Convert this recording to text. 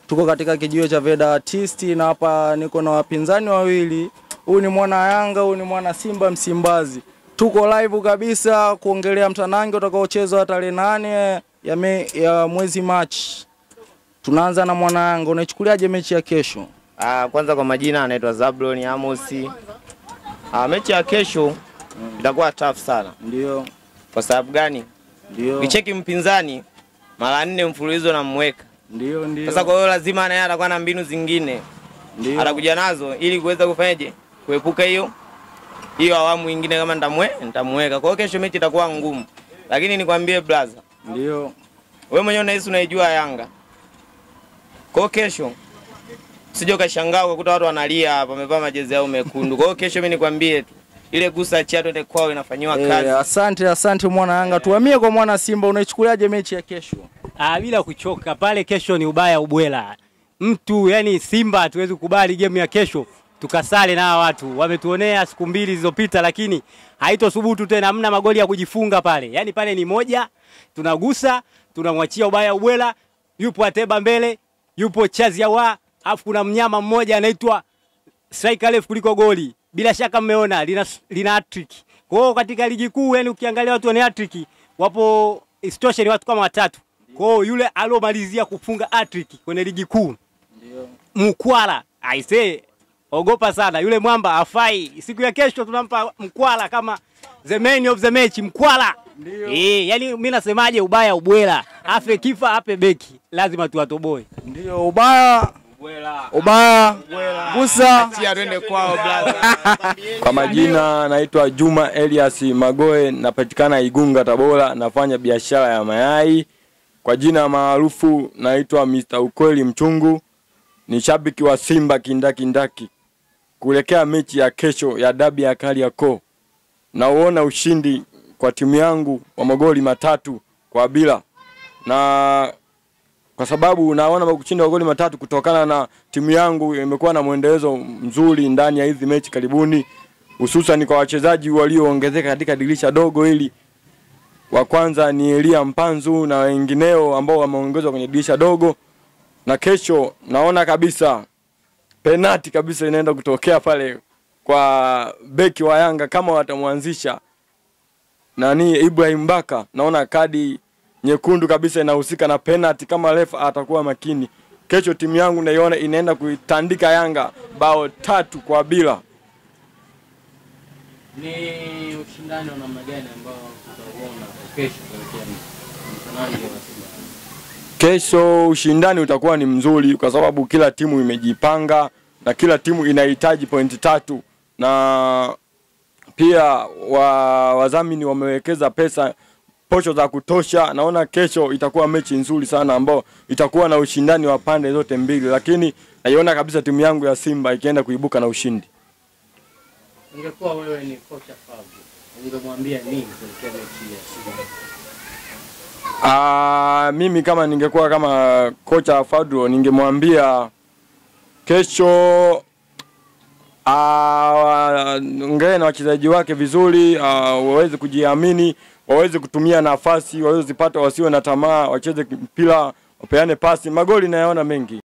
Tuko katika kijiwe cha Veda Artist na hapa niko na wapinzani wawili. Huyu ni mwana Yanga, huyu ni mwana Simba Msimbazi. Tuko live kabisa kuongelea mtanange utakaochezwa tarehe 8 ya mwezi Machi. Tunaanza na mwana Yanga. Unachukuliaje mechi ya kesho? Kwanza kwa majina anaitwa Zablon Amosi. Mechi ya kesho itakuwa tough sana. Ndio. Kwa sababu gani? Ndio. Ukicheki mpinzani mara 4 mfululizo na mweka. Ndio. Sasa kwa hiyo lazima naye atakuwa na mbinu zingine. Ndio. Atakuja nazo ili kuweza kufanyaje? Kuepuka hiyo awamu nyingine kama nitamweka. Kwa hiyo kesho mechi itakuwa ngumu. Lakini nikwambie brother. Ndio. Wewe mwenyewe unahisi unaijua Yanga. Kwa hiyo kesho usije ukashangaa ukakuta watu wanalia hapa wamevaa majezi yao mekundu. Kwa hiyo kesho mimi nikwambie tu ile gusa chia twende kwao inafanywa kazi. Asante mwana Yanga. Tuhamie kwa mwana Simba. Unaichukuliaje mechi ya kesho? Bila kuchoka, pale kesho ni ubaya ubwela. Mtu yani Simba hatuwezi kukubali game ya kesho tukasale na watu. Wametuonea siku 2 zilizopita lakini haitothubutu tena, hamna magoli ya kujifunga pale. Yani pale ni moja, tunagusa, tunamwachia ubaya ubwela. Yupo Ateba mbele, yupo Chaziawa, afu kuna mnyama mmoja anaitwa striker refu kuliko goli. Bila shaka mmeona lina hat-trick. Kwa hiyo katika ligi kuu yani ukiangalia watu wana hat-trick wapo istoshe ni watu kama 3. Kwa hiyo yule alomalizia kufunga hat-trick kwenye ligi kuu ndio Mkwala. I say ogopa sana yule mwamba afai. Siku ya kesho tunampa Mkwala kama the man of the match Mkwala. Ndio. Yani mimi nasemaje ubaya ubwela. Afe kifa ape beki. Lazima tuwatoboe. Ndio ubaya gusa Achia twende kwao brother. Kwa majina naitwa Juma Elias Magoe, napatikana Igunga Tabora, nafanya biashara ya mayai. Kwa jina maarufu naitwa Mr. Ukweli Mchungu, ni shabiki wa Simba kindaki. Kuelekea mechi ya kesho ya dabi ya Kariakoo, naona ushindi kwa timu yangu wa magoli 3-0. Na kwa sababu naona ushindi wa magoli 3 kutokana na timu yangu imekuwa na muendelezo mzuri ndani ya hizi mechi karibuni, hususan kwa wachezaji walioongezeka katika dirisha dogo hili. Wa kwanza ni Elia Mpanzu na wengineo ambao wameongezwa kwenye dirisha dogo. Na kesho naona kabisa penalti kabisa inaenda kutokea pale kwa beki wa Yanga kama watamwanzisha Ibrahim Baka. Naona kadi nyekundu kabisa inahusika na penalti kama refa atakuwa makini. Kesho timu yangu naiona inaenda kuitandika Yanga bao 3-0. Ni ushindani wa namna gani ambao tutaona kesho kuelekea mtanange wa Simba? Kesho ushindani utakuwa ni mzuri kwa sababu kila timu imejipanga na kila timu inahitaji pointi 3, na pia wadhamini wamewekeza posho za kutosha. Naona kesho itakuwa mechi nzuri sana ambao itakuwa na ushindani wa pande zote mbili, lakini naiona kabisa timu yangu ya Simba ikienda kuibuka na ushindi. Ungekuwa wewe ni kocha Fabio, ungemwambia nini kuelekea mechi ya Simba? Mimi kama ningekuwa kama kocha Fabio ningemwambia kesho ongea na wachezaji wake vizuri, waweze kujiamini, waweze kutumia nafasi waweze zipata, wasiwe na tamaa, wacheze mpira, wapeane pasi, magoli nayaona mengi.